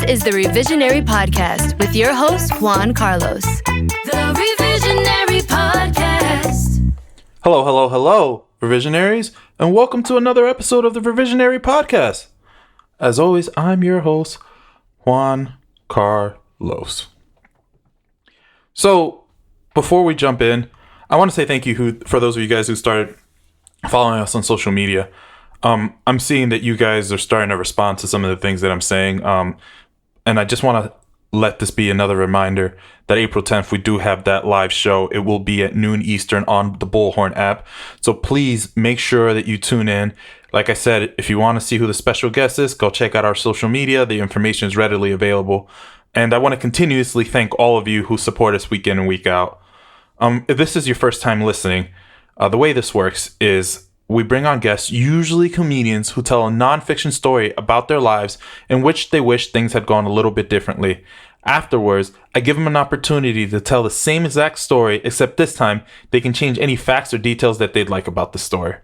is the Revisionary Podcast with your host, Juan Carlos. The Revisionary Podcast. Hello, Revisionaries, and welcome to another episode of the Revisionary Podcast. As always, I'm your host, Juan Carlos. So, before we jump in, I want to say thank you for those of you guys who started following us on social media. I'm seeing that you guys are starting to respond to some of the things that I'm saying. And I just want to let this be another reminder that April 10th, we do have that live show. It will be at noon Eastern on the Bullhorn app. So please make sure that you tune in. Like I said, if you want to see who the special guest is, go check out our social media. The information is readily available. And I want to continuously thank all of you who support us week in and week out. If this is your first time listening, the way this works is we bring on guests, usually comedians, who tell a nonfiction story about their lives in which they wish things had gone a little bit differently. Afterwards, I give them an opportunity to tell the same exact story, except this time they can change any facts or details that they'd like about the story.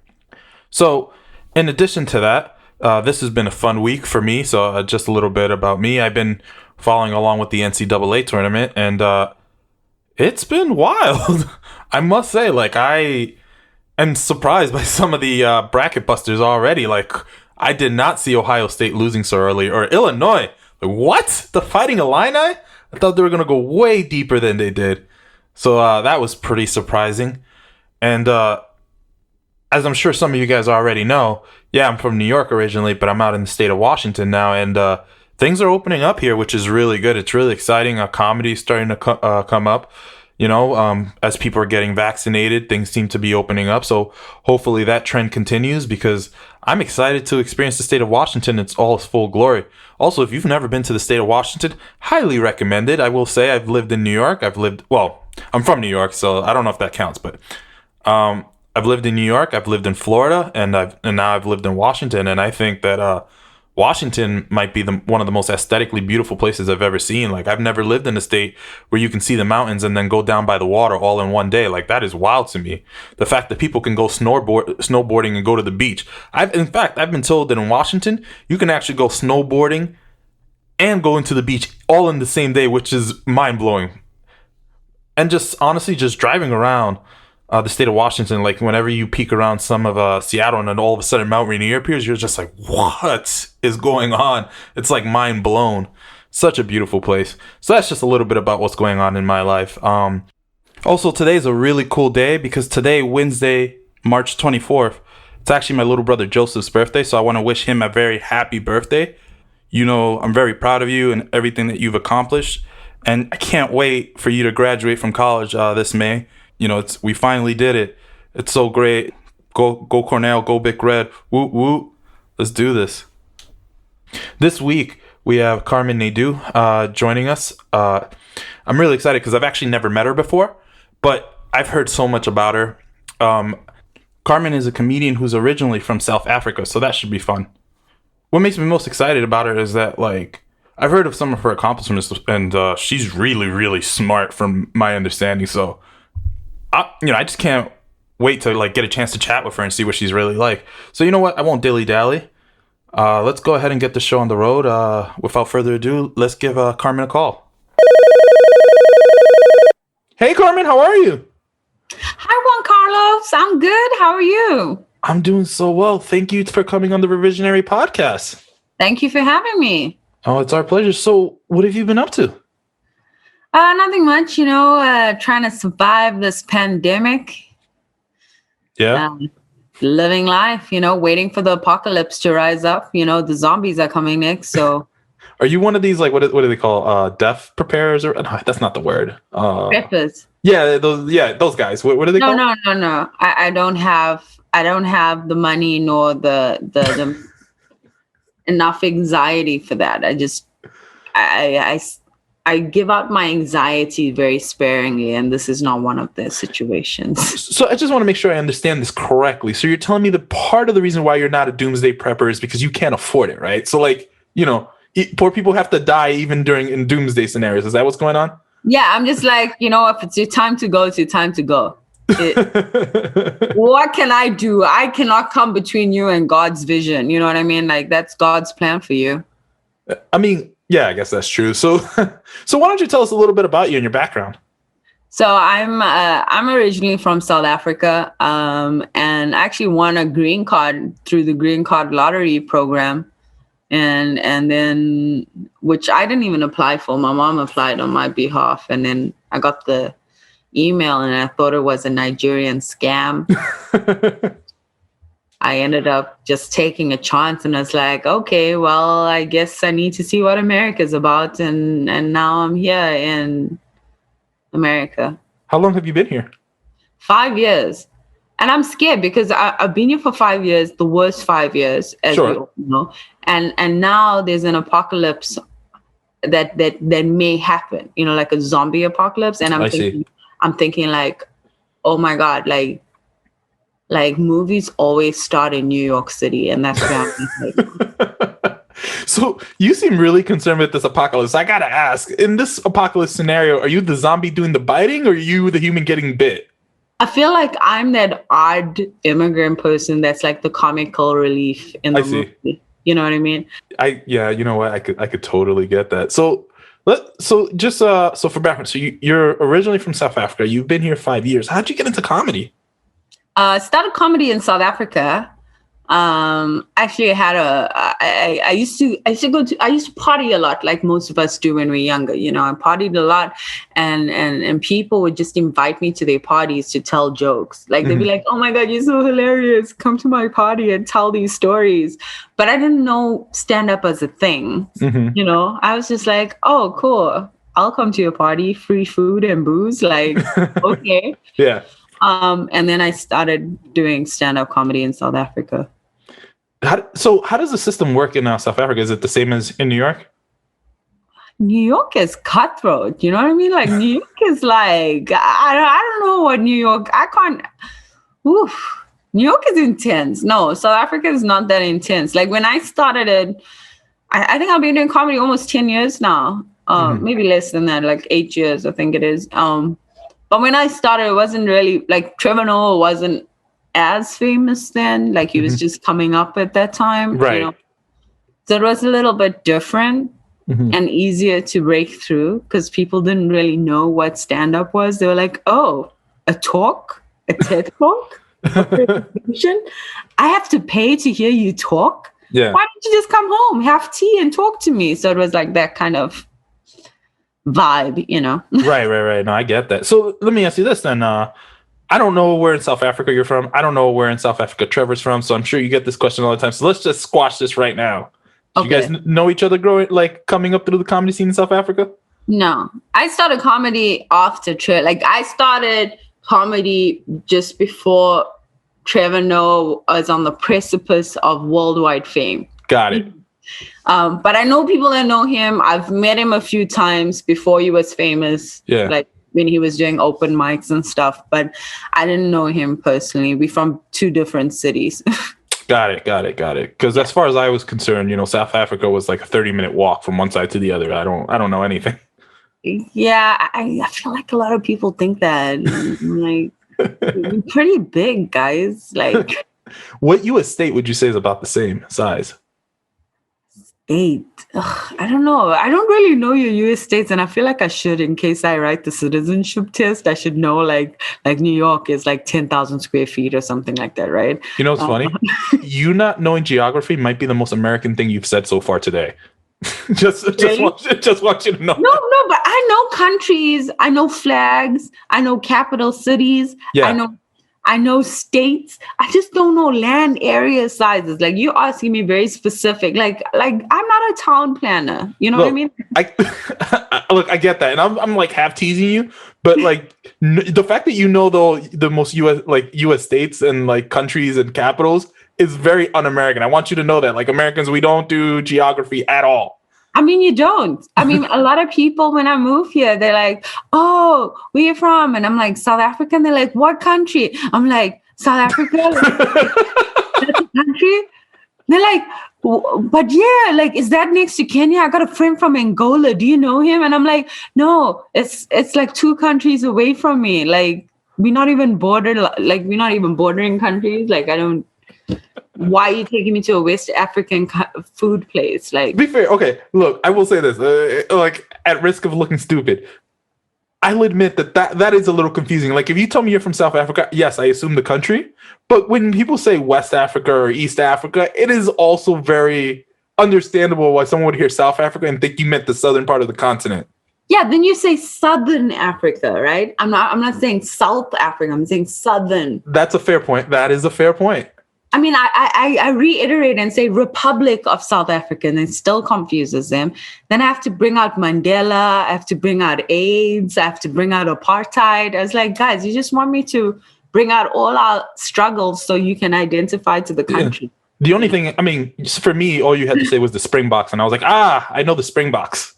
So, in addition to that, this has been a fun week for me. So, just a little bit about me. I've been following along with the NCAA tournament, and it's been wild. I must say, I am surprised by some of the bracket busters already. I did not see Ohio State losing so early, or Illinois. What? The Fighting Illini? I thought they were going to go way deeper than they did. So that was pretty surprising. And as I'm sure some of you guys already know, yeah, I'm from New York originally, but I'm out in the state of Washington now. And things are opening up here, which is really good. It's really exciting. Comedy is starting to come up. You know, as people are getting vaccinated, things seem to be opening up. So hopefully that trend continues, because I'm excited to experience the state of Washington in all its full glory. Also, if you've never been to the state of Washington, highly recommend it. I will say I've lived in New York. I'm from New York, so I don't know if that counts, but I've lived in New York, I've lived in Florida, and now I've lived in Washington. And I think that Washington might be one of the most aesthetically beautiful places I've ever seen. I've never lived in a state where you can see the mountains and then go down by the water all in one day. That is wild to me. The fact that people can go snowboarding and go to the beach. I've been told that in Washington, you can actually go snowboarding and go into the beach all in the same day, which is mind-blowing. And just honestly, just driving around the state of Washington, whenever you peek around some of Seattle and then all of a sudden Mount Rainier appears, you're just like, what is going on? It's mind blown. Such a beautiful place. So that's just a little bit about what's going on in my life. Also, today's a really cool day, because today, Wednesday, March 24th, it's actually my little brother Joseph's birthday. So I want to wish him a very happy birthday. You know, I'm very proud of you and everything that you've accomplished. And I can't wait for you to graduate from college this May. You know, we finally did it. It's so great. Go Cornell, go Big Red. Woot woot. Let's do this. This week we have Karmen Naidoo joining us. I'm really excited because I've actually never met her before, but I've heard so much about her. Karmen is a comedian who's originally from South Africa, so that should be fun. What makes me most excited about her is that I've heard of some of her accomplishments, and she's really, really smart from my understanding. So I just can't wait to get a chance to chat with her and see what she's really like. So you know what? I won't dilly-dally. Let's go ahead and get the show on the road. Without further ado, let's give Karmen a call. Hey, Karmen, how are you? Hi, Juan Carlos. I'm good. How are you? I'm doing so well. Thank you for coming on the Revisionary Podcast. Thank you for having me. Oh, it's our pleasure. So what have you been up to? Nothing much, trying to survive this pandemic. Yeah. Living life, waiting for the apocalypse to rise up. The zombies are coming next. So are you one of these, what do they call death preparers? Or no, that's not the word. Preppers. Yeah, those guys. What are they called? No. I don't have the money nor the enough anxiety for that. I give out my anxiety very sparingly, and this is not one of the situations. So I just want to make sure I understand this correctly. So you're telling me that part of the reason why you're not a doomsday prepper is because you can't afford it, right? So poor people have to die even in doomsday scenarios. Is that what's going on? Yeah, I'm just if it's your time to go, it's your time to go. What can I do? I cannot come between you and God's vision. You know what I mean? That's God's plan for you. I mean, Yeah, I guess that's true. So, so why don't you tell us a little bit about you and your background? So I'm originally from South Africa, and actually won a green card through the green card lottery program, and then which I didn't even apply for. My mom applied on my behalf, and then I got the email, and I thought it was a Nigerian scam. I ended up just taking a chance, and I was like, okay, well, I guess I need to see what America's about, and now I'm here in America. How long have you been here? 5 years. And I'm scared because I've been here for 5 years, the worst 5 years, as Sure. we all know. And now there's an apocalypse that may happen, like a zombie apocalypse. And I'm thinking like, oh my God, like movies always start in New York City, and that's where I'm like. So you seem really concerned with this apocalypse. I gotta ask, in this apocalypse scenario, are you the zombie doing the biting, or are you the human getting bit? I feel like I'm that odd immigrant person that's like the comical relief in the movie. You know what I mean? Yeah, you know what? I could totally get that. So for background, so you're originally from South Africa. You've been here 5 years. How'd you get into comedy? Started comedy in South Africa. Actually, I used to party a lot, like most of us do when we're younger. I partied a lot, and people would just invite me to their parties to tell jokes. Like they'd be like, "Oh my God, you're so hilarious! Come to my party and tell these stories." But I didn't know stand up as a thing. I was just like, "Oh, cool! I'll come to your party, free food and booze." Like, okay, yeah. And then I started doing stand-up comedy in South Africa. How does the system work in South Africa? Is it the same as in New York? New York is cutthroat. You know what I mean? Like New York is like, I don't know what New York, I can't, oof. New York is intense. No, South Africa is not that intense. Like when I started it, I think I've been doing comedy almost 10 years now. Maybe less than that, like 8 years, I think it is. But when I started, it wasn't really like Trevor Noah wasn't as famous then. Like he was just coming up at that time. Right. So it was a little bit different and easier to break through because people didn't really know what stand-up was. They were like, oh, a talk? A TED talk? A presentation? I have to pay to hear you talk? Yeah. Why don't you just come home, have tea and talk to me? So it was like that kind of vibe, Right. No, I get that. So let me ask you this then. I don't know where in South Africa you're from. I don't know where in South Africa Trevor's from. So I'm sure you get this question all the time. So let's just squash this right now. Okay. Do you guys know each other coming up through the comedy scene in South Africa? No, I started comedy after Trevor. Like I started comedy just before Trevor Noah was on the precipice of worldwide fame. Got it. But I know people that know him. I've met him a few times before he was famous. Yeah. Like when he was doing open mics and stuff. But I didn't know him personally. We're from two different cities. Got it. Because as far as I was concerned, South Africa was like a 30-minute walk from one side to the other. I don't know anything. Yeah, I feel like a lot of people think that. Like, we're pretty big, guys. Like, what U.S. state would you say is about the same size? State. I don't know. I don't really know your U.S. states, and I feel like I should. In case I write the citizenship test, I should know like New York is like 10,000 square feet or something like that, right? You know what's funny? You not knowing geography might be the most American thing you've said so far today. just want you to know. No, but I know countries. I know flags. I know capital cities. Yeah. I know states. I just don't know land area sizes. Like you're asking me very specific. Like I'm not a town planner. You know what I mean? Look, I get that, and I'm like half teasing you, but like the fact that you know the most U.S. states and like countries and capitals is very un-American. I want you to know that. Like Americans, we don't do geography at all. I mean, you don't. I mean, a lot of people, when I move here, they're like, oh, where you from? And I'm like, South Africa. And they're like, what country? I'm like, South Africa? That's a country? They're like, but yeah, like, is that next to Kenya? I got a friend from Angola. Do you know him? And I'm like, no, it's like 2 countries away from me. Like, we're not even bordering countries. Like, I don't. why are you taking me to a West African food place? Like, be fair. Okay, look, I will say this. Like, at risk of looking stupid, I'll admit that is a little confusing. Like, if you tell me you're from South Africa, yes, I assume the country. But when people say West Africa or East Africa, it is also very understandable why someone would hear South Africa and think you meant the southern part of the continent. Yeah, then you say Southern Africa, right? I'm not saying South Africa. I'm saying Southern. That's a fair point. That is a fair point. I mean, I reiterate and say Republic of South Africa, and it still confuses them. Then I have to bring out Mandela. I have to bring out AIDS. I have to bring out apartheid. I was like, guys, you just want me to bring out all our struggles so you can identify to the country. Yeah. The only thing, I mean, for me, all you had to say was the Springboks, and I was like, I know the Springboks.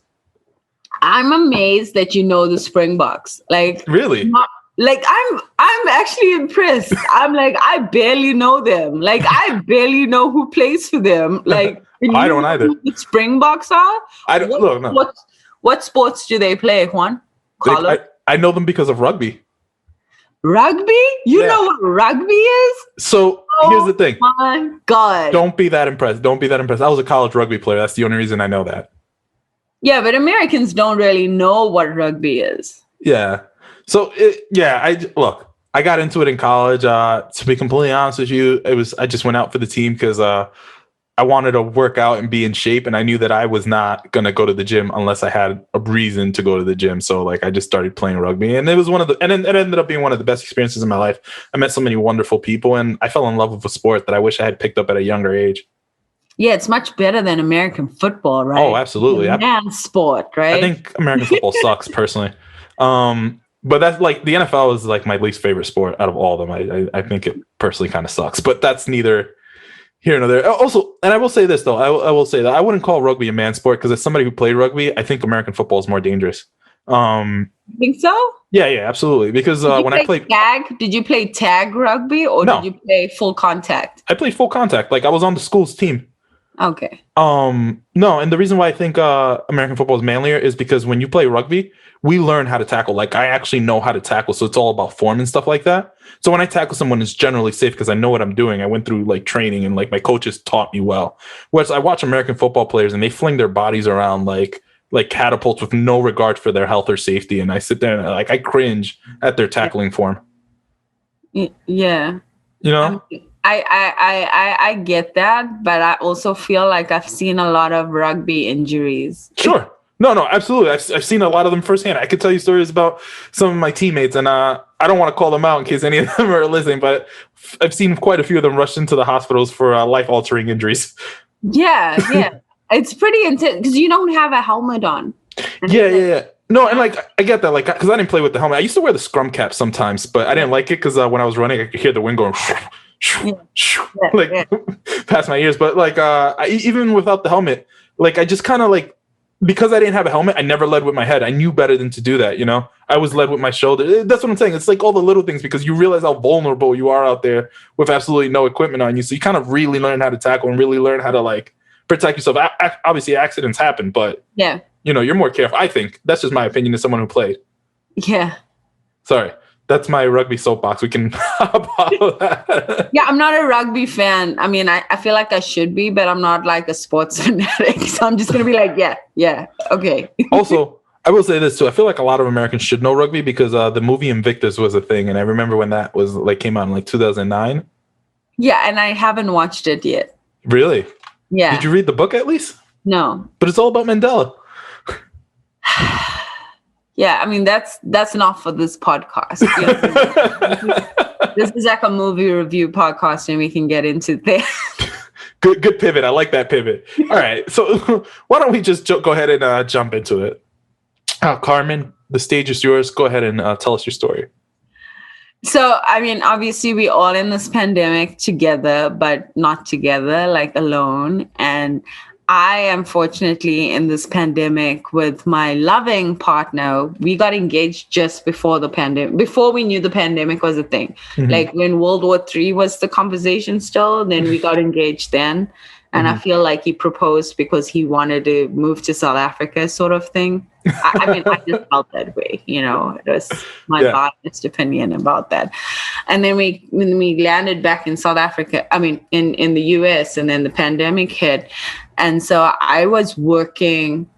I'm amazed that you know the Springboks. Like, really? Like, I'm actually impressed. I'm like, I barely know them. Like, I barely know who plays for them. Like, I don't either. Who the Springboks are? I don't know. No. What sports do they play, Juan? I know them because of rugby. Rugby? You know what rugby is? So here's the thing. Oh my God. Don't be that impressed. I was a college rugby player. That's the only reason I know that. Yeah, but Americans don't really know what rugby is. Yeah. So I got into it in college. To be completely honest with you, I just went out for the team because I wanted to work out and be in shape, and I knew that I was not gonna go to the gym unless I had a reason to go to the gym. So like I just started playing rugby, and it was it ended up being one of the best experiences in my life. I met so many wonderful people, and I fell in love with a sport that I wish I had picked up at a younger age. Yeah, it's much better than American football, right? Oh, absolutely. Man's sport, right? I think American football sucks personally. But that's like the NFL is like my least favorite sport out of all of them. I think it personally kind of sucks, but that's neither here nor there. Also, and I will say this though, I will say that I wouldn't call rugby a man sport because as somebody who played rugby, I think American football is more dangerous. Think so? Yeah, absolutely. Because when I played tag, did you play tag rugby or did you play full contact? I played full contact. Like I was on the school's team. Okay. No, and the reason why I think American football is manlier is because when you play rugby, we learn how to tackle. Like I actually know how to tackle, so it's all about form and stuff like that. So when I tackle someone, it's generally safe because I know what I'm doing. I went through like training and like my coaches taught me well. Whereas I watch American football players and they fling their bodies around like catapults with no regard for their health or safety, and I sit there and like I cringe at their tackling form. Yeah. You know? I get that, but I also feel like I've seen a lot of rugby injuries. Sure. No, absolutely. I've seen a lot of them firsthand. I could tell you stories about some of my teammates, and I don't want to call them out in case any of them are listening, but I've seen quite a few of them rush into the hospitals for life-altering injuries. Yeah. It's pretty intense because you don't have a helmet on. Yeah. No, and like I get that, like because I didn't play with the helmet. I used to wear the scrum cap sometimes, but I didn't like it because when I was running, I could hear the wind going past my ears. But like even without the helmet, like I just kind of like. Because I didn't have a helmet, I never led with my head. I knew better than to do that, you know? I was led with my shoulder. That's what I'm saying. It's like all the little things because you realize how vulnerable you are out there with absolutely no equipment on you. So you kind of really learn how to tackle and really learn how to like protect yourself. Obviously, accidents happen, but yeah, you know, you're more careful. I think that's just my opinion as someone who played. Yeah. Sorry. That's my rugby soapbox. We can follow that. Yeah, I'm not a rugby fan. I mean, I feel like I should be, but I'm not like a sports fanatic. So I'm just going to be like, yeah, okay. Also, I will say this too. I feel like a lot of Americans should know rugby because the movie Invictus was a thing. And I remember when that was like came out in like 2009. Yeah, and I haven't watched it yet. Really? Yeah. Did you read the book at least? No. But it's all about Mandela. Yeah, I mean that's not for this podcast. This is like a movie review podcast, and we can get into that. Good pivot. I like that pivot. All right, so why don't we just go ahead and jump into it? Karmen, the stage is yours. Go ahead and tell us your story. So, I mean, obviously, we're all in this pandemic together, but not together, like alone. And I am fortunately in this pandemic with my loving partner. We got engaged just before the pandemic, before we knew the pandemic was a thing. Mm-hmm. Like when World War III was the conversation still, then we got engaged then. And I feel like he proposed because he wanted to move to South Africa sort of thing. I mean, I just felt that way, you know, it was my biased opinion about that. And then when we landed back in South Africa, I mean, in the US, and then the pandemic hit. And so I was working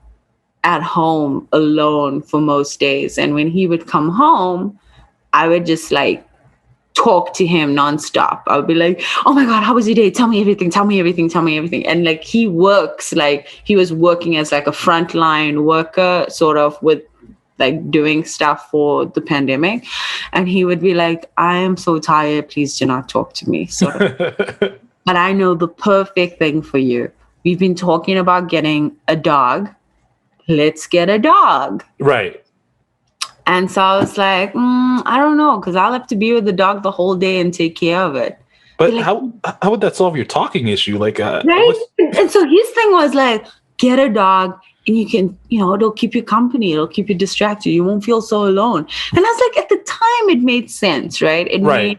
at home alone for most days. And when he would come home, I would just like talk to him nonstop. I would be like, oh my God, how was your day? Tell me everything. Tell me everything. Tell me everything. And like he was working as like a frontline worker, sort of with like doing stuff for the pandemic. And he would be like, I am so tired. Please do not talk to me. So, but I know the perfect thing for you. We've been talking about getting a dog. Let's get a dog. Right. And so I was like, I don't know, because I'll have to be with the dog the whole day and take care of it. But like, how would that solve your talking issue? Like, right? And so his thing was like, get a dog. And you can, it'll keep you company. It'll keep you distracted. You won't feel so alone. And I was like, at the time, it made sense, right? It made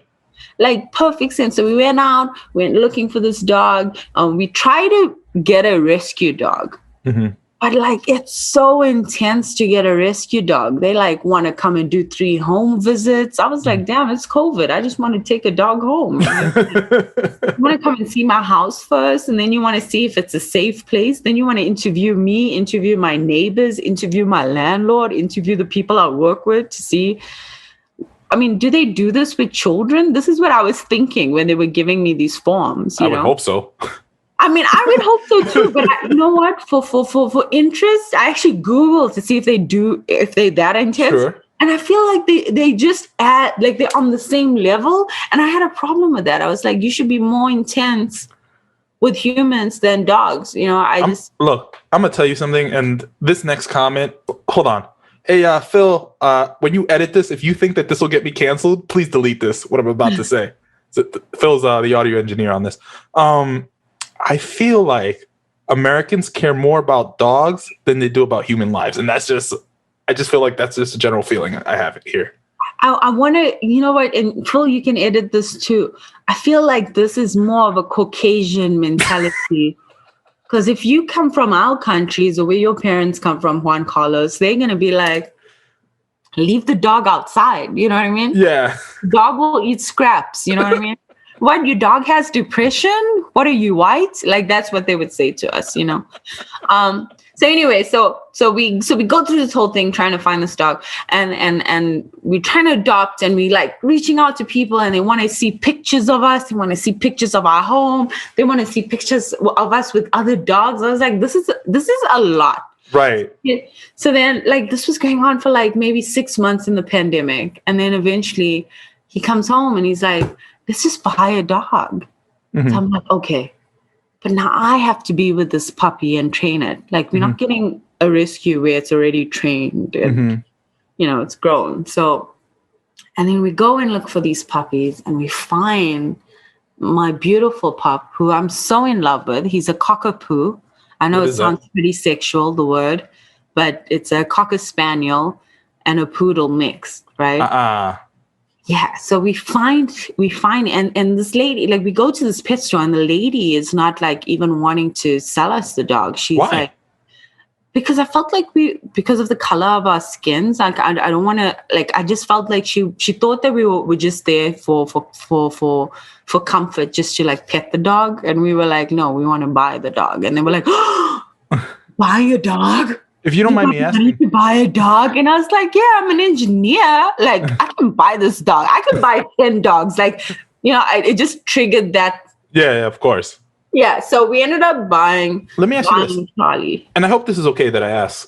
like perfect sense. So we went out, went looking for this dog. We tried to get a rescue dog. Mm-hmm. But like, it's so intense to get a rescue dog. They like want to come and do 3 home visits. I was like, damn, it's COVID. I just want to take a dog home. You want to come and see my house first. And then you want to see if it's a safe place. Then you want to interview me, interview my neighbors, interview my landlord, interview the people I work with to see. I mean, do they do this with children? This is what I was thinking when they were giving me these forms. I would hope so. I mean, I would hope so too, but you know what? For interest, I actually Googled to see if they that intense. Sure. And I feel like they just add, like they're on the same level. And I had a problem with that. I was like, you should be more intense with humans than dogs. Look, I'm going to tell you something. And this next comment, hold on. Hey, Phil, when you edit this, if you think that this will get me canceled, please delete this, what I'm about to say. So, Phil's the audio engineer on this. I feel like Americans care more about dogs than they do about human lives. And I just feel like that's just a general feeling I have here. I want to, you know what, and Phil, you can edit this too. I feel like this is more of a Caucasian mentality. Because if you come from our countries or where your parents come from, Juan Carlos, they're going to be like, leave the dog outside. You know what I mean? Yeah. Dog will eat scraps. You know what I mean? What, your dog has depression? What, are you white? Like, that's what they would say to us, So anyway, so we go through this whole thing trying to find this dog, and we're trying to adopt, and we like reaching out to people, and they want to see pictures of us. They want to see pictures of our home. They want to see pictures of us with other dogs. I was like, this is a lot. Right. So then like this was going on for like maybe 6 months in the pandemic. And then eventually he comes home and he's like, let's just buy a dog. Mm-hmm. So I'm like, okay, but now I have to be with this puppy and train it. Like we're not getting a rescue where it's already trained and, it's grown. So, and then we go and look for these puppies and we find my beautiful pup who I'm so in love with. He's a cockapoo. I know it sounds pretty sexual, the word, but it's a Cocker Spaniel and a poodle mix, right? Yeah. So we find, and this lady, like we go to this pet store and the lady is not like even wanting to sell us the dog. She's like, because I felt like because of the color of our skins, like I don't want to, like, I just felt like she thought that we were just there for comfort, just to like pet the dog. And we were like, no, we want to buy the dog. And they were like, oh, buy a dog? If you don't mind me asking. To buy a dog? And I was like, yeah, I'm an engineer. Like, I can buy this dog. I could buy 10 dogs. Like, it just triggered that. Yeah, of course. Yeah, so we ended up buying. Let me ask you this, Charlie. And I hope this is okay that I ask.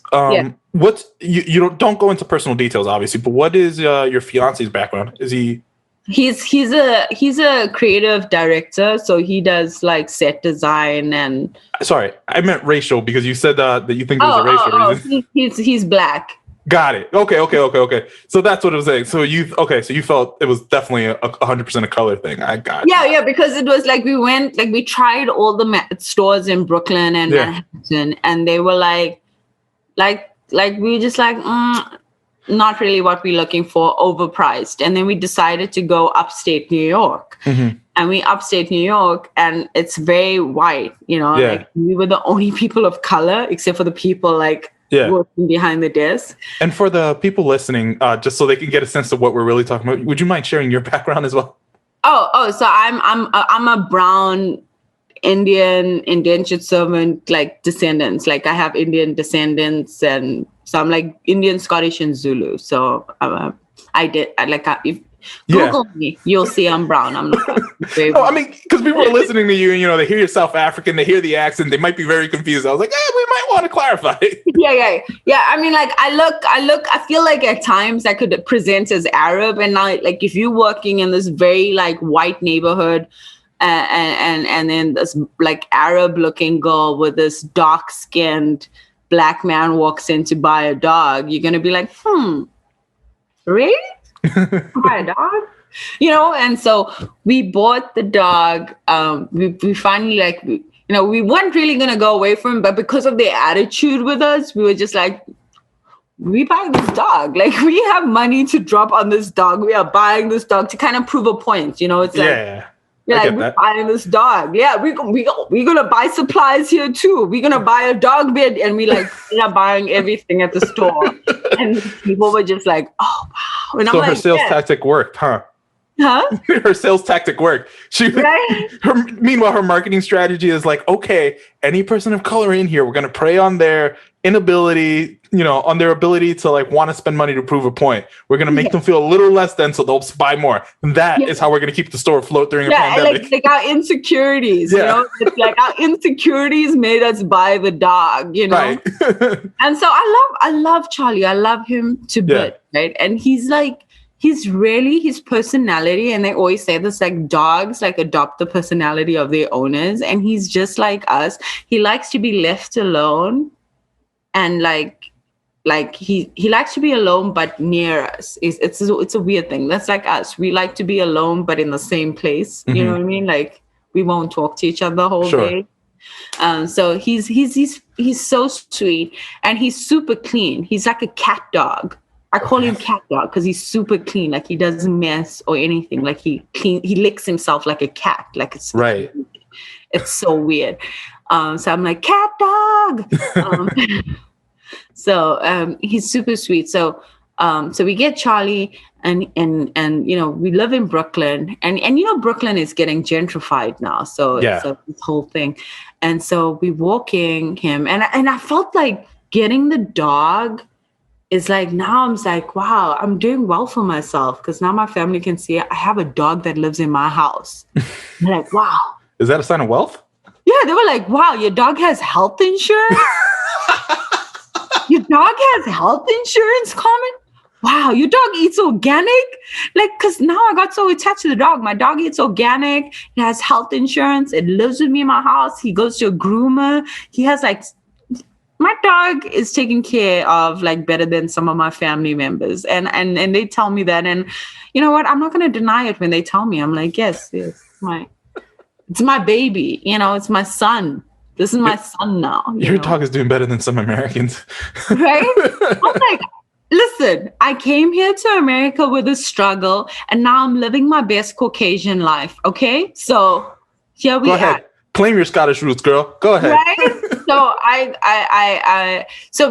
What's you don't go into personal details, obviously, but what is your fiance's background? Is he? He's a creative director, so he does like set design and. Sorry, I meant racial because you said that you think there's a racial reason. He's black. Got it. Okay. So that's what I was saying. So you felt it was definitely 100% a color thing. I got it. Yeah, because it was like we tried all the stores in Brooklyn and Manhattan, and they were like we were just like, not really what we're looking for, overpriced. And then we decided to go upstate New York. Mm-hmm. And we upstate New York, and it's very white, like we were the only people of color, except for the people like working behind the desk. And for the people listening, just so they can get a sense of what we're really talking about, would you mind sharing your background as well? So I'm a brown Indian indentured servant, like descendants. Like I have Indian descendants, and so I'm like Indian, Scottish, and Zulu. So if Google me, you'll see I'm brown. I'm not very brown. I mean, because people are listening to you, and they hear you're South African, they hear the accent, they might be very confused. I was like, we might want to clarify. Yeah. I mean, like I feel like at times I could present as Arab, and like if you're working in this very like white neighborhood, and then this like Arab looking girl with this dark skinned black man walks in to buy a dog, you're gonna be like, really? Buy a dog? And so we bought the dog. We finally we weren't really gonna go away from him, but because of their attitude with us, we were just like, we buy this dog. Like we have money to drop on this dog. We are buying this dog to kind of prove a point. It's like, we're buying this dog. Yeah, we're gonna buy supplies here too. We're gonna buy a dog bed, and we are buying everything at the store. And people were just like, oh wow. And so her sales tactic worked, huh? Her sales tactic worked. Meanwhile, her marketing strategy is like, okay, any person of color in here, we're gonna prey on their inability, on their ability to like want to spend money to prove a point. We're gonna make them feel a little less than, so they'll buy more. And that is how we're gonna keep the store afloat during a pandemic. Like our insecurities, it's like our insecurities made us buy the dog, Right. And so I love Charlie. I love him to bits, right? And he's really his personality, and they always say this, like dogs like adopt the personality of their owners, and he's just like us. He likes to be left alone, and like he likes to be alone but near us. It's a weird thing. That's like us. We like to be alone but in the same place. You know what I mean? Like we won't talk to each other the whole day. So he's so sweet, and he's super clean. He's like a cat dog. I call him cat dog because he's super clean. Like he doesn't mess or anything. Like he licks himself like a cat. Like it's right. It's so weird. So I'm like, cat dog. So he's super sweet. So we get Charlie, and we live in Brooklyn, and Brooklyn is getting gentrified now. So this whole thing, and so we walking him, and I felt like getting the dog is like, now I'm like, wow, I'm doing well for myself because now my family can see I have a dog that lives in my house. They're like, wow. Is that a sign of wealth? Yeah, they were like, wow, your dog has health insurance? Your dog has health insurance, Karmen? Wow, your dog eats organic? Like, because now I got so attached to the dog. My dog eats organic. He has health insurance. It lives with me in my house. He goes to a groomer. He has like... My dog is taken care of like better than some of my family members. And they tell me that. And you know what? I'm not going to deny it when they tell me. I'm like, yes, it's my baby. It's my son. This is my son now. Your dog is doing better than some Americans. Right? I'm like, listen, I came here to America with a struggle, and now I'm living my best Caucasian life. Okay? So here we are. Claim your Scottish roots, girl. Go ahead. Right? So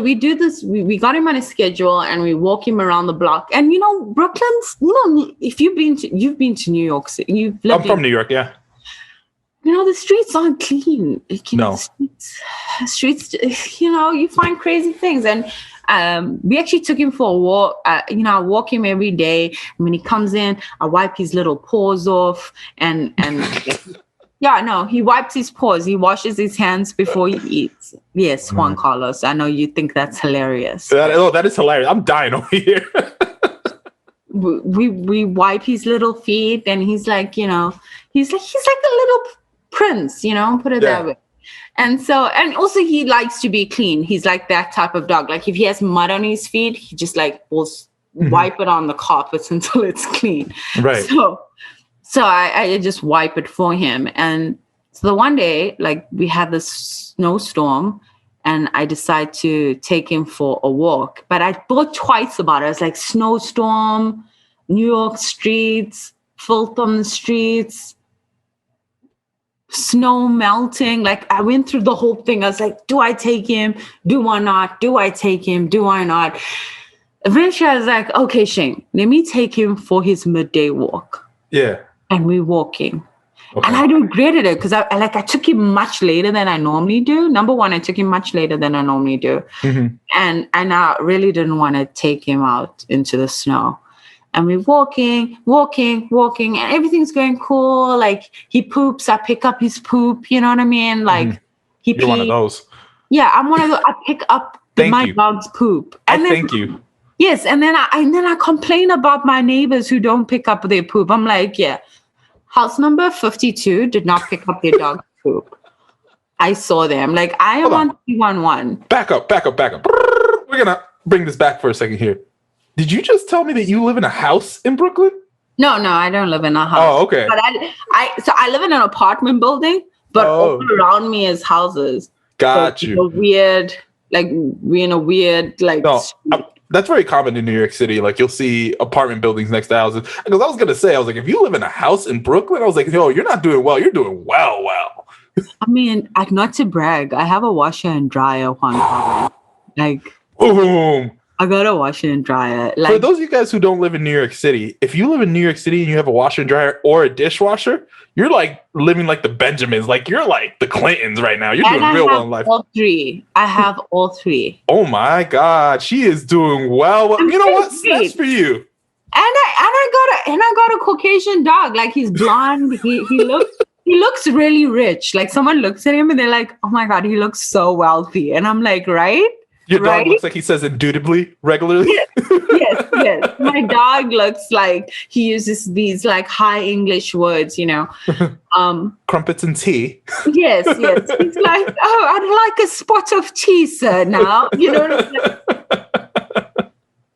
we do this. We got him on a schedule, and we walk him around the block. And Brooklyn's. If you've been to New York City, I'm from New York. Yeah. The streets aren't clean. No. Streets. You find crazy things, and we actually took him for a walk. I walk him every day. And when he comes in, I wipe his little paws off, and. Yeah, no, he wipes his paws. He washes his hands before he eats. Yes, Juan Carlos. I know you think that's hilarious. That is hilarious. I'm dying over here. we wipe his little feet, and he's like, he's like a little prince, put it that way. And so, and also he likes to be clean. He's like that type of dog. Like if he has mud on his feet, he just like will wipe it on the carpets until it's clean. Right. So I just wipe it for him. And so the one day, like we had this snowstorm, and I decided to take him for a walk. But I thought twice about it. I was like, snowstorm, New York streets, filth on the streets. snow melting. Like I went through the whole thing. I was like, do I take him? Do I not? Do I take him? Do I not? Eventually I was like, okay, Shane, let me take him for his midday walk. Yeah. And we're walking. Okay. And I regretted it because I took him much later than I normally do. Number one, I took him much later than I normally do. Mm-hmm. And I really didn't want to take him out into the snow. And we're walking, and everything's going cool. Like he poops, I pick up his poop. You know what I mean? Like he pees. You're one of those. Yeah, I'm one of those. I pick up my dog's poop. And thank you. Yes, and then I complain about my neighbors who don't pick up their poop. I'm like, yeah, house number 52 did not pick up their dog's poop. I saw them. Like I am on 311. Back up. We're gonna bring this back for a second here. Did you just tell me that you live in a house in Brooklyn? No, I don't live in a house. Oh, okay. But I live in an apartment building, but all around me is houses. Got you. We're in a weird that's very common in New York City. Like you'll see apartment buildings next to houses. Because I was gonna say, I was like, if you live in a house in Brooklyn, I was like, yo, you're not doing well. You're doing well. I mean, not to brag, I have a washer and dryer, Juan. Like, boom. I got a washer and dryer. Like, for those of you guys who don't live in New York City, if you live in New York City and you have a washer and dryer or a dishwasher, you're like living like the Benjamins. Like you're like the Clintons right now. You're doing real well in life. All three. I have all three. Oh my God, she is doing well. You know what? That's for you. And I got a Caucasian dog. Like he's blonde. He looks really rich. Like someone looks at him and they're like, oh my God, he looks so wealthy. And I'm like, right? Your dog looks like he says indubitably regularly? Yes. My dog looks like he uses these like high English words, you know. Crumpets and tea. Yes. He's like, oh, I'd like a spot of tea, sir, now. You know what I'm saying?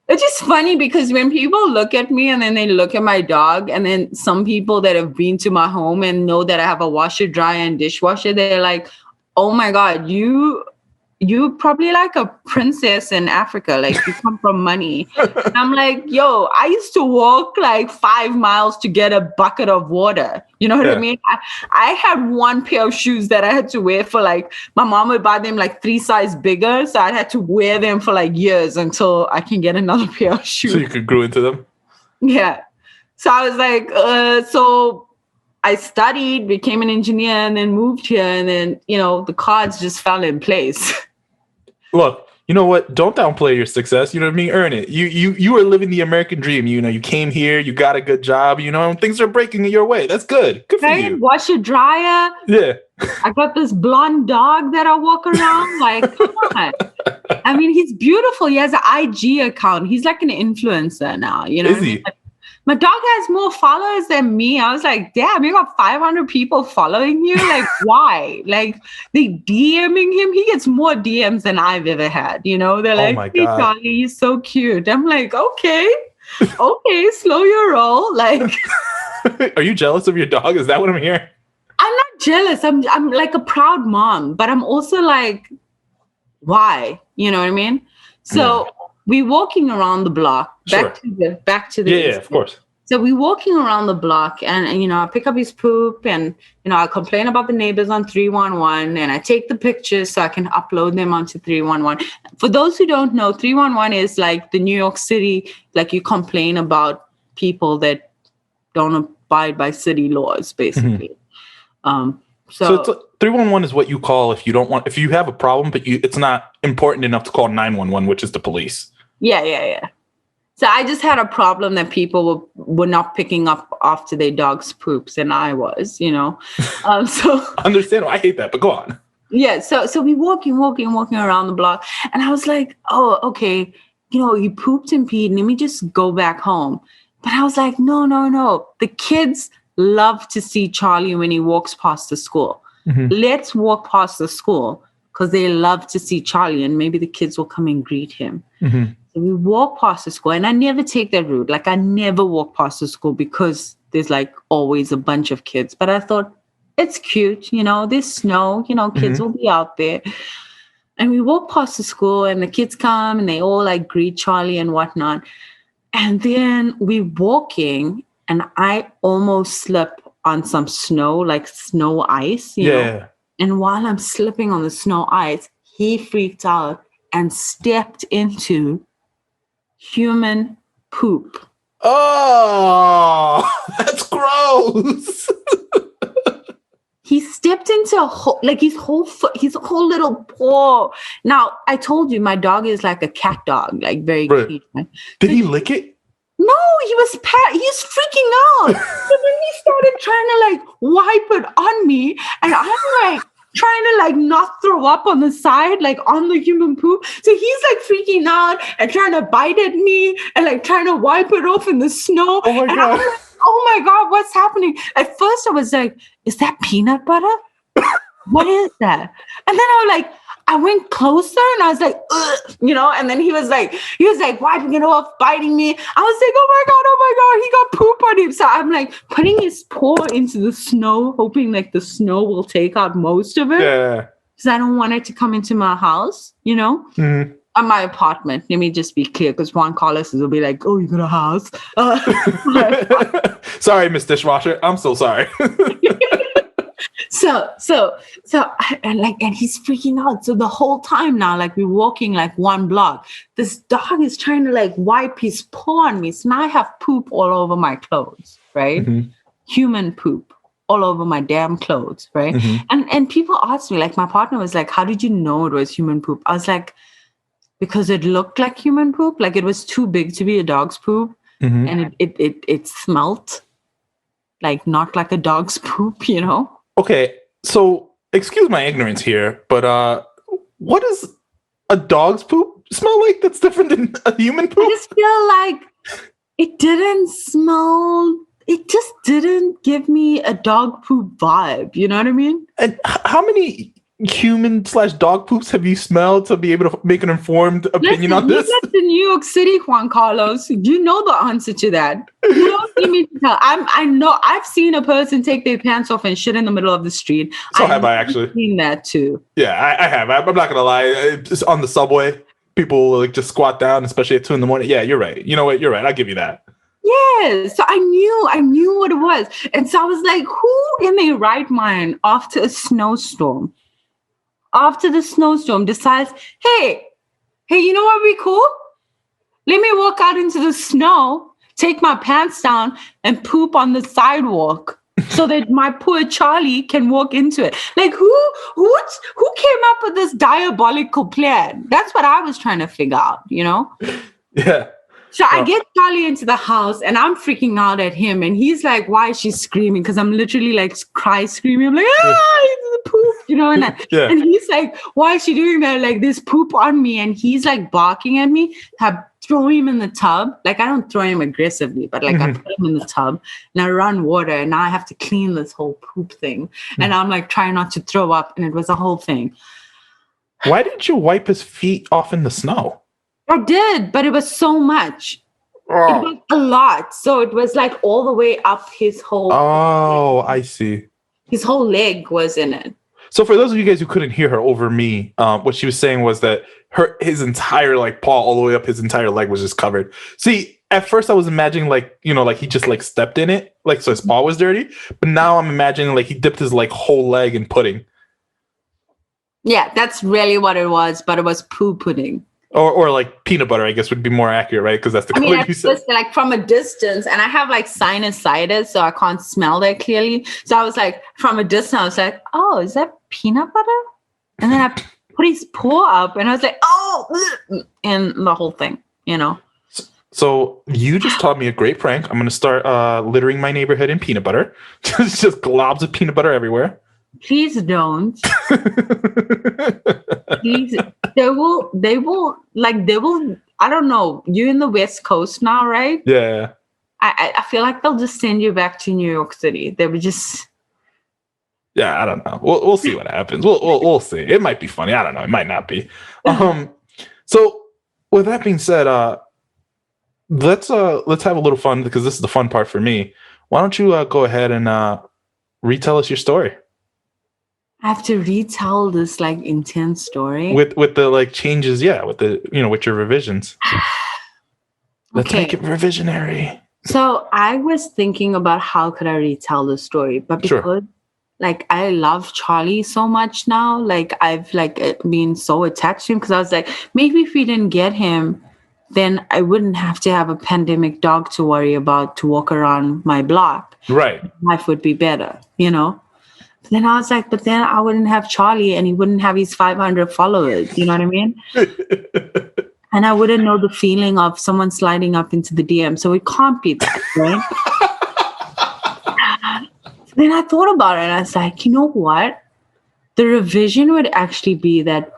It's just funny because when people look at me and then they look at my dog, and then some people that have been to my home and know that I have a washer, dryer, and dishwasher, they're like, oh my God, you probably like a princess in Africa. Like you come from money. And I'm like, yo, I used to walk like 5 miles to get a bucket of water. You know what I mean? I had one pair of shoes that I had to wear for like, my mom would buy them like 3 sizes bigger. So I'd had to wear them for like years until I can get another pair of shoes. So you could grow into them? Yeah. So I was like, so I studied, became an engineer, and then moved here. And then, you know, the cards just fell in place. Look, you know what? Don't downplay your success. You know what I mean? Earn it. You are living the American dream. You know, you came here, you got a good job, you know, and things are breaking your way. That's good. Good for you. Washer, dryer. Yeah. I got this blonde dog that I walk around. Like, come on. I mean, he's beautiful. He has an IG account. He's like an influencer now. You know, is he? Like, my dog has more followers than me. I was like, damn, you got 500 people following you? Like, why? Like, they DMing him. He gets more DMs than I've ever had. You know, they're like, hey, Charlie, he's so cute. I'm like, okay, slow your roll. Like, are you jealous of your dog? Is that what I'm hearing? I'm not jealous. I'm like a proud mom, but I'm also like, why? You know what I mean? So we're walking around the block. Back to the yeah, of course. So we're walking around the block, and you know, I pick up his poop, and you know, I complain about the neighbors on 311, and I take the pictures so I can upload them onto 311. For those who don't know, 311 is like the New York City, like you complain about people that don't abide by city laws, basically. So 311 is what you call if you have a problem, but it's not important enough to call 911, which is the police. Yeah. So I just had a problem that people were not picking up after their dog's poops, and I was, you know. So understandable. I hate that, but go on. Yeah. So we walking around the block, and I was like, oh, okay, you know, you pooped and peed, and let me just go back home. But I was like, no. The kids love to see Charlie when he walks past the school. Mm-hmm. Let's walk past the school because they love to see Charlie, and maybe the kids will come and greet him. Mm-hmm. So we walk past the school, and I never take that route. Like I never walk past the school because there's like always a bunch of kids. But I thought it's cute, you know, there's snow, you know, kids will be out there. And we walk past the school, and the kids come and they all like greet Charlie and whatnot. And then we're walking, and I almost slip on some snow, like snow ice, you know? And while I'm slipping on the snow ice, he freaked out and stepped into human poop. Oh, that's gross. He stepped into a whole, like his whole foot, his whole little paw. Now, I told you my dog is like a cat dog, like very cute. Right? Did he lick it? No, he's freaking out. So then he started trying to like wipe it on me, and I'm like trying to like not throw up on the side, like on the human poop. So he's like freaking out and trying to bite at me and like trying to wipe it off in the snow. Oh my and God. I'm like, oh my God, what's happening? At first I was like, is that peanut butter? What is that? And then I went closer and I was like, ugh, you know, and then he was like wiping it off, biting me. I was like, oh my God, he got poop on him. So I'm like putting his paw into the snow, hoping like the snow will take out most of it. Yeah. Because I don't want it to come into my house, you know? Mm-hmm. My apartment. Let me just be clear, because Juan Carlos will be like, oh, you got a house? Sorry, Miss Dishwasher. I'm so sorry. And he's freaking out. So the whole time now, like we're walking like one block, this dog is trying to like wipe his paw on me. So now I have poop all over my clothes, right? Mm-hmm. Human poop all over my damn clothes, right? Mm-hmm. And people asked me, like my partner was like, how did you know it was human poop? I was like, because it looked like human poop, like it was too big to be a dog's poop, mm-hmm. and it smelled like not like a dog's poop, you know? Okay, so excuse my ignorance here, but what does a dog's poop smell like that's different than a human poop? I just feel like it didn't smell, it just didn't give me a dog poop vibe, you know what I mean? And how many human/dog poops have you smelled to be able to make an informed opinion on this? You lived in New York City, Juan Carlos. You know the answer to that. You don't need me to tell. I know. I've seen a person take their pants off and shit in the middle of the street. So have I actually seen that too. Yeah, I have. I'm not gonna lie. Just on the subway, people like just squat down, especially at 2 a.m. Yeah, you're right. You know what? You're right. I'll give you that. Yeah, so I knew what it was, and so I was like, who in their right mind after a snowstorm? After the snowstorm decides, hey, you know what would be cool? Let me walk out into the snow, take my pants down, and poop on the sidewalk so that my poor Charlie can walk into it. Like, who came up with this diabolical plan? That's what I was trying to figure out, you know? Yeah. So I get Charlie into the house and I'm freaking out at him. And he's like, why is she screaming? Because I'm literally like screaming. I'm like, it's the poop, you know? And he's like, why is she doing that? Like, there's poop on me. And he's like barking at me. I throw him in the tub. Like, I don't throw him aggressively, but like I put him in the tub and I run water. And now I have to clean this whole poop thing. And I'm like trying not to throw up. And it was a whole thing. Why didn't you wipe his feet off in the snow? I did, but it was so much. Oh. It was a lot. So it was like all the way up his whole... Oh, I see. His whole leg was in it. So for those of you guys who couldn't hear her over me, what she was saying was that his entire like paw all the way up his entire leg was just covered. See, at first I was imagining like, you know, like he just like stepped in it, like so his paw was dirty. But now I'm imagining like he dipped his like whole leg in pudding. Yeah, that's really what it was, but it was poo pudding. Or like peanut butter, I guess would be more accurate, right? Because that's the color you said. Like from a distance, and I have like sinusitis, so I can't smell that clearly. So I was like, from a distance, I was like, oh, is that peanut butter? And then I put his paw up, and I was like, oh, and the whole thing, you know. So you just taught me a great prank. I'm going to start littering my neighborhood in peanut butter. just globs of peanut butter everywhere. Please don't. Please, they will, I don't know, you're in the West Coast now, right? Yeah. I feel like they'll just send you back to New York City. They would just... Yeah, I don't know. We'll see what happens. We'll see. It might be funny. I don't know. It might not be. So with that being said, let's have a little fun because this is the fun part for me. Why don't you go ahead and retell us your story? I have to retell this like intense story with the like changes, with the with your revisions. Let's make it revisionary. So I was thinking about how could I retell the story, but because Sure. like I love Charlie so much now, like I've like been so attached to him because I was like, maybe if we didn't get him, then I wouldn't have to have a pandemic dog to worry about to walk around my block. Right. Life would be better, you know? But then I was like, but then I wouldn't have Charlie and he wouldn't have his 500 followers. You know what I mean? And I wouldn't know the feeling of someone sliding up into the DM. So it can't be that, right? Then I thought about it and I was like, you know what? The revision would actually be that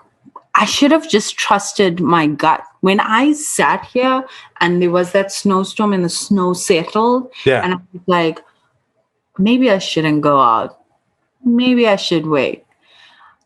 I should have just trusted my gut. When I sat here and there was that snowstorm and the snow settled, Yeah. and I was like, maybe I shouldn't go out. Maybe I should wait.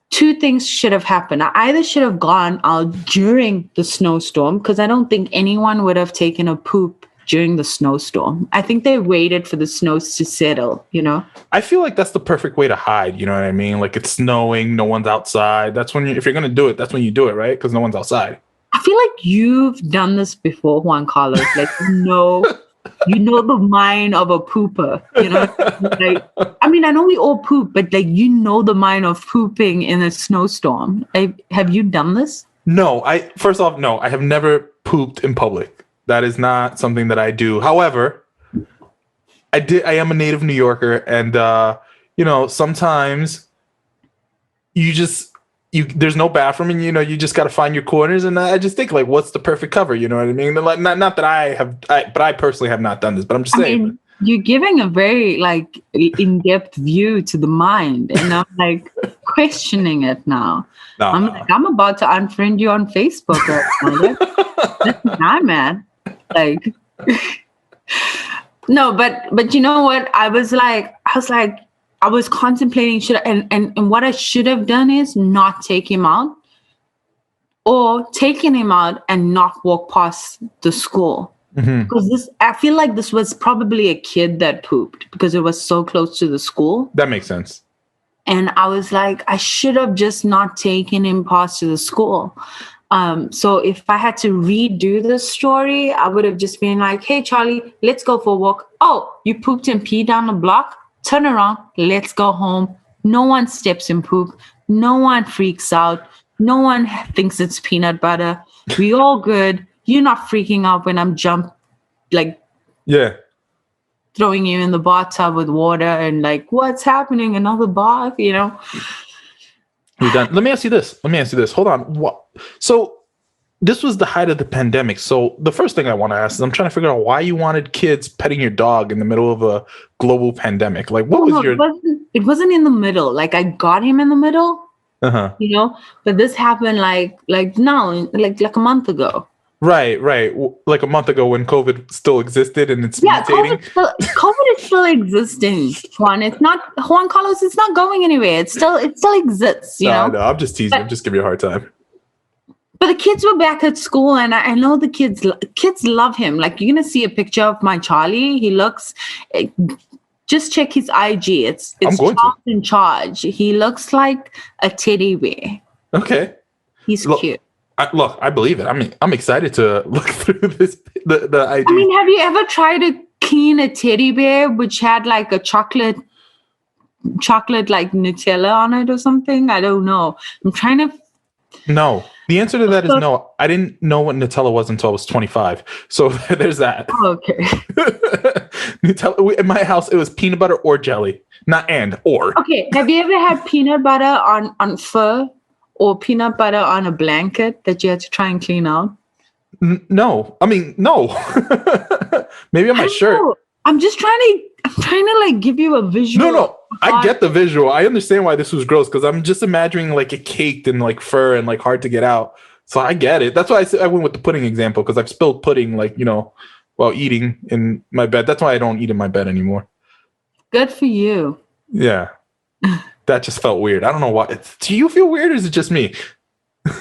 Two things should have happened. I either should have gone out during the snowstorm, because I don't think anyone would have taken a poop during the snowstorm. I think they waited for the snows to settle, you know? I feel like that's the perfect way to hide. You know what I mean? Like it's snowing, no one's outside. That's when if you're going to do it, that's when you do it, right? Because no one's outside. I feel like you've done this before, Juan Carlos. Like, you know the mind of a pooper, you know? Like, I mean, I know we all poop, but like, you know the mind of pooping in a snowstorm. Have you done this? No, first off, no, I have never pooped in public. That is not something that I do. However, I am a native New Yorker, and sometimes there's no bathroom, and you just got to find your corners. And I just think, like, what's the perfect cover? You know what I mean? Like, not that I have, but I personally have not done this. But I'm just saying. Mean, you're giving a very like in-depth view to the mind, and I'm like questioning it now. No, Like, I'm about to unfriend you on Facebook. That's not mad. Like, no, but you know what? I was contemplating and what I should have done is not take him out, or taking him out and not walk past the school. Mm-hmm. Because I feel like this was probably a kid that pooped because it was so close to the school. That makes sense. And I was like, I should have just not taken him past to the school. So if I had to redo the story, I would have just been like, hey, Charlie, let's go for a walk. Oh, you pooped and peed down the block? Turn around. Let's go home. No one steps in poop. No one freaks out. No one thinks it's peanut butter. We all good. You're not freaking out when I'm throwing you in the bathtub with water and like, what's happening? Another bath, you know? You're done. Let me ask you this. Hold on. What? So this was the height of the pandemic. So the first thing I want to ask is I'm trying to figure out why you wanted kids petting your dog in the middle of a global pandemic. Like, what was your... It wasn't in the middle. Like, I got him in the middle, you know? But this happened like now, like a month ago. Right. Like a month ago when COVID still existed and it's mutating. COVID is still existing, Juan. It's not, Juan Carlos, it's not going anywhere. It still exists, you know? No, I'm just teasing. I'm just giving you a hard time. But the kids were back at school, and I know the kids love him. Like, you're going to see a picture of my Charlie. He looks, just check his IG. It's Charles in Charge. He looks like a teddy bear. Okay. He's cute. I believe it. I mean, I'm excited to look through this. The IG. I mean, have you ever tried to clean a teddy bear which had like a chocolate like Nutella on it or something? I don't know. I'm trying to. No, the answer to that is no. I didn't know what Nutella was until I was 25. So there's that. Okay. Nutella in my house, it was peanut butter or jelly, not or. Okay. Have you ever had peanut butter on fur? Or peanut butter on a blanket that you had to try and clean out? No. I mean, no. Maybe on my shirt. Know. I'm trying to like give you a visual. No. I get the visual. I understand why this was gross because I'm just imagining like it caked in like fur and like hard to get out. So I get it. That's why I went with the pudding example because I've spilled pudding like, while eating in my bed. That's why I don't eat in my bed anymore. Good for you. Yeah. That just felt weird. I don't know why. Do you feel weird or is it just me?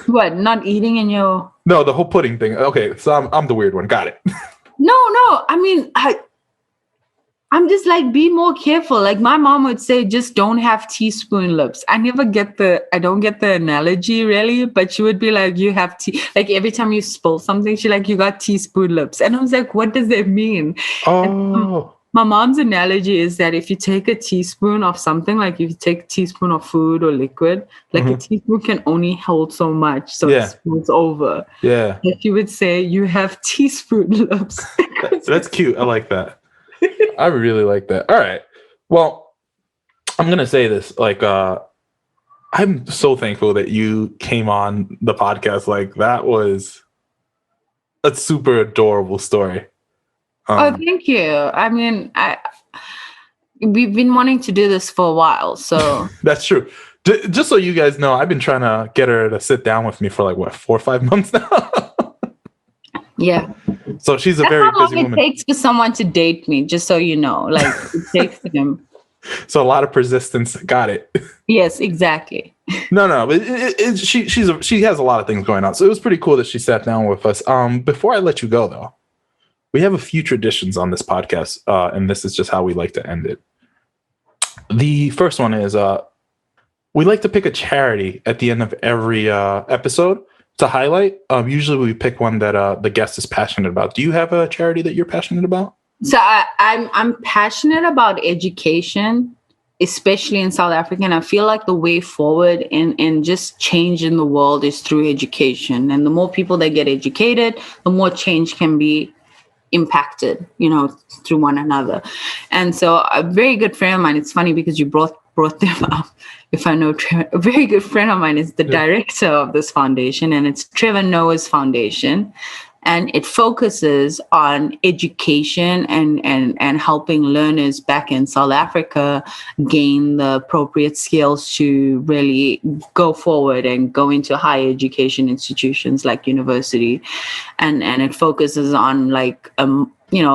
What? Not eating in your... No, the whole pudding thing. Okay, so I'm the weird one. Got it. No. I mean, I I'm just like, be more careful. Like my mom would say, just don't have teaspoon lips. I don't get the analogy really, but she would be like, you have like every time you spill something, she like, you got teaspoon lips. And I was like, what does that mean? Oh. My mom's analogy is that if you take a teaspoon of something, like if you take a teaspoon of food or liquid, like a teaspoon can only hold so much, so it spills over. Yeah. If you would say you have teaspoon lips. That's cute. I like that. I really like that. All right. Well, I'm going to say this. Like, I'm so thankful that you came on the podcast. Like, that was a super adorable story. Thank you. I mean, we've been wanting to do this for a while, so. That's true. Just so you guys know, I've been trying to get her to sit down with me for like, 4 or 5 months now? Yeah. So she's a very busy woman. It takes for someone to date me, just so you know. Like, it takes for him. So a lot of persistence. Got it. Yes, exactly. No, but she has a lot of things going on. So it was pretty cool that she sat down with us. Before I let you go, though, we have a few traditions on this podcast, and this is just how we like to end it. The first one is we like to pick a charity at the end of every episode to highlight. Usually we pick one that the guest is passionate about. Do you have a charity that you're passionate about? So I'm passionate about education, especially in South Africa. And I feel like the way forward in just change in the world is through education. And the more people that get educated, the more change can be impacted, through one another. And so a very good friend of mine, it's funny because you brought them up. If I know, a very good friend of mine is the director of this foundation, and it's Trevor Noah's foundation. And it focuses on education and helping learners back in South Africa gain the appropriate skills to really go forward and go into higher education institutions like university. And it focuses on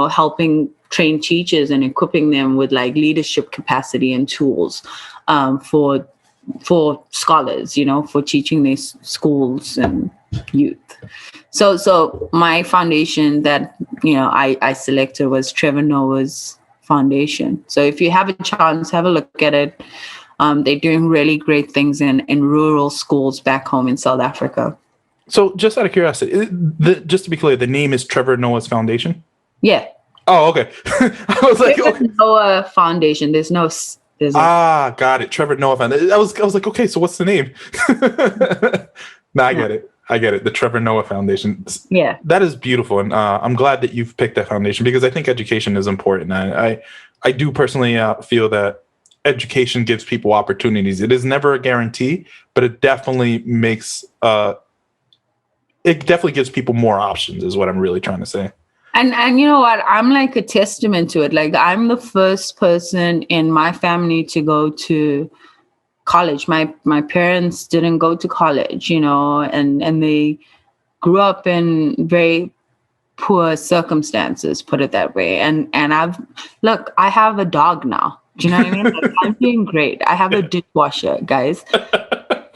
helping train teachers and equipping them with like leadership capacity and tools for scholars, for teaching their schools and youth. So my foundation that, I selected was Trevor Noah's foundation. So if you have a chance, have a look at it. They're doing really great things in rural schools back home in South Africa. So just out of curiosity, just to be clear, the name is Trevor Noah's foundation? Yeah. Oh, okay. I was like, Trevor Noah Foundation. Got it. Trevor Noah Foundation. I was like, okay, so what's the name? No, I get it. The Trevor Noah Foundation. Yeah. That is beautiful. And I'm glad that you've picked that foundation because I think education is important. I do personally feel that education gives people opportunities. It is never a guarantee, but it definitely makes, it definitely gives people more options is what I'm really trying to say. And you know what? I'm like a testament to it. Like I'm the first person in my family to go to college. My parents didn't go to college, and they grew up in very poor circumstances, put it that way. And I have a dog now. Do you know what I mean? Like, I'm doing great. I have a dishwasher, guys.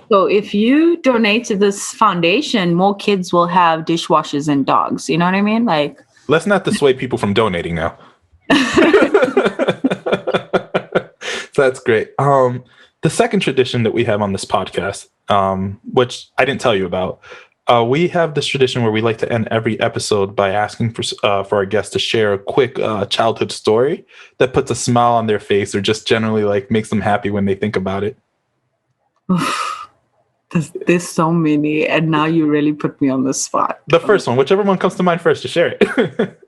So if you donate to this foundation, more kids will have dishwashers and dogs. You know what I mean? Like, let's not dissuade people from donating now. So that's great. The second tradition that we have on this podcast, which I didn't tell you about, we have this tradition where we like to end every episode by asking for our guests to share a quick childhood story that puts a smile on their face or just generally like makes them happy when they think about it. There's so many, and now you really put me on the spot. The first one, whichever one comes to mind first, to share it.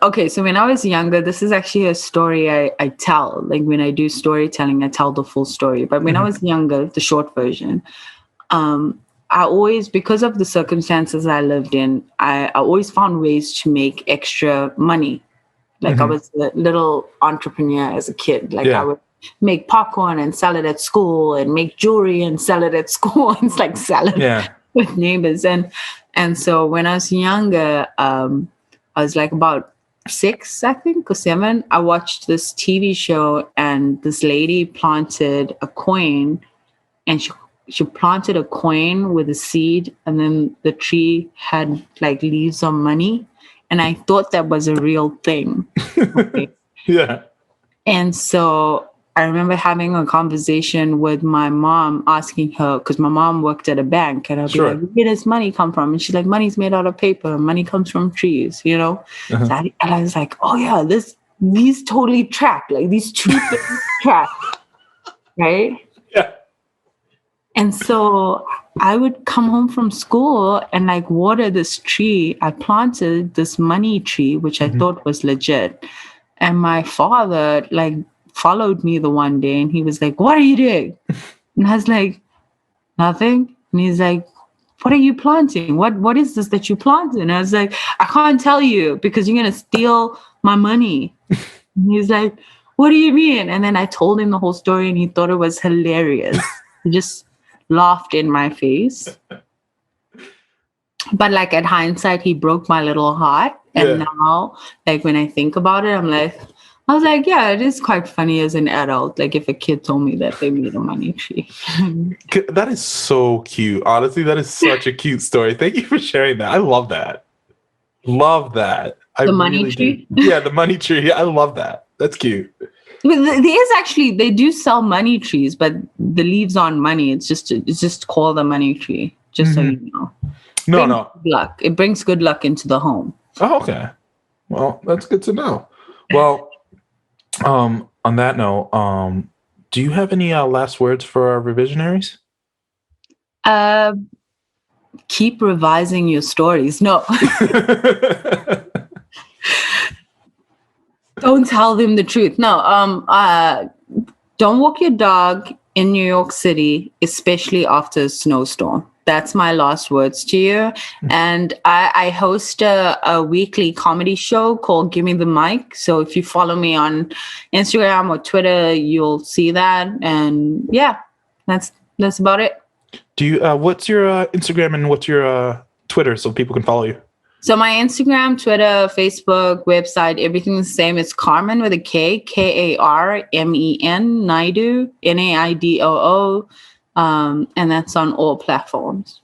Okay, so when I was younger, this is actually a story I tell. Like when I do storytelling, I tell the full story. But when I was younger, the short version, I always, because of the circumstances I lived in, I always found ways to make extra money. Like I was a little entrepreneur as a kid. Like I would make popcorn and sell it at school and make jewelry and sell it at school. It's like selling with neighbors. And so when I was younger, I was like about 6, I think, or 7. I watched this TV show and this lady planted a coin, and she planted a coin with a seed, and then the tree had like leaves of money. And I thought that was a real thing. Okay. Yeah. And so I remember having a conversation with my mom, asking her, because my mom worked at a bank, and I'd be like, where does money come from? And she's like, money's made out of paper. Money comes from trees, you know? Uh-huh. So I was like, oh yeah, these totally track. Like these two things track, right? Yeah. And so I would come home from school and like water this tree. I planted this money tree, which I thought was legit. And my father like followed me the one day and he was like, what are you doing? And I was like, nothing. And he's like, what are you planting? What is this that you planted? And I was like, I can't tell you because you're going to steal my money. And he's like, what do you mean? And then I told him the whole story and he thought it was hilarious. He just laughed in my face. But like at hindsight, he broke my little heart. And now, like when I think about it, I was like, yeah, it is quite funny as an adult. Like if a kid told me that they made a money tree. That is so cute. Honestly, that is such a cute story. Thank you for sharing that. I love that. Love that. The money tree? Yeah, the money tree. I love that. That's cute. They do sell money trees, but the leaves aren't money. It's just called a money tree, just so you know. No. Good luck. It brings good luck into the home. Oh, okay. Well, that's good to know. Well, on that note, do you have any last words for our revisionaries? Keep revising your stories. No. Don't tell them the truth. No. Don't walk your dog in New York City, especially after a snowstorm. That's my last words to you. And I host a weekly comedy show called Give Me the Mic. So if you follow me on Instagram or Twitter, you'll see that. And yeah, that's about it. Do you? What's your Instagram and what's your Twitter so people can follow you? So my Instagram, Twitter, Facebook, website, everything's the same. It's Karmen with a K, Karmen, Naidoo, Naidoo. And that's on all platforms.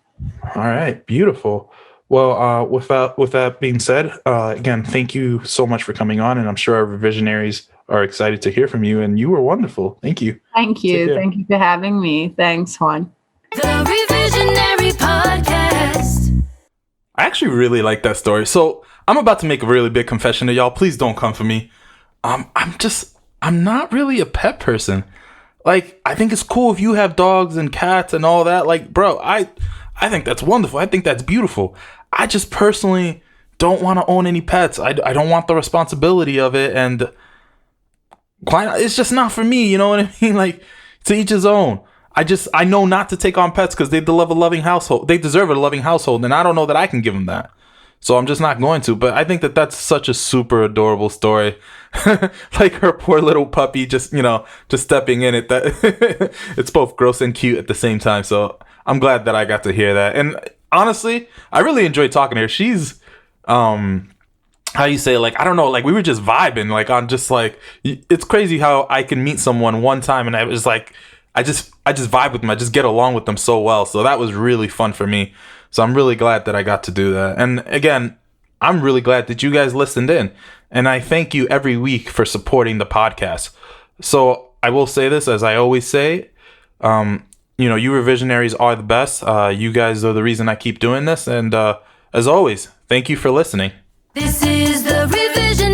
All right. Beautiful. Well, with that being said, again, thank you so much for coming on. And I'm sure our revisionaries are excited to hear from you. And you were wonderful. Thank you. Thank you. Thank you for having me. Thanks, Juan. The Revisionary Podcast. I actually really like that story. So I'm about to make a really big confession to y'all. Please don't come for me. I'm not really a pet person. Like, I think it's cool if you have dogs and cats and all that. Like, bro, I think that's wonderful. I think that's beautiful. I just personally don't want to own any pets. I don't want the responsibility of it. And it's just not for me. You know what I mean? Like, to each his own. I know not to take on pets because they deserve a loving household. They deserve a loving household. And I don't know that I can give them that. So I'm just not going to. But I think that that's such a super adorable story. Like her poor little puppy just stepping in it. That it's both gross and cute at the same time. So I'm glad that I got to hear that. And honestly, I really enjoyed talking to her. She's, how you say, like, I don't know, like we were just vibing, like on just like, it's crazy how I can meet someone one time and I was like, I just vibe with them. I just get along with them so well. So that was really fun for me. So I'm really glad that I got to do that. And again, I'm really glad that you guys listened in. And I thank you every week for supporting the podcast. So I will say this, as I always say, you revisionaries are the best. You guys are the reason I keep doing this. And as always, thank you for listening. This is the Revision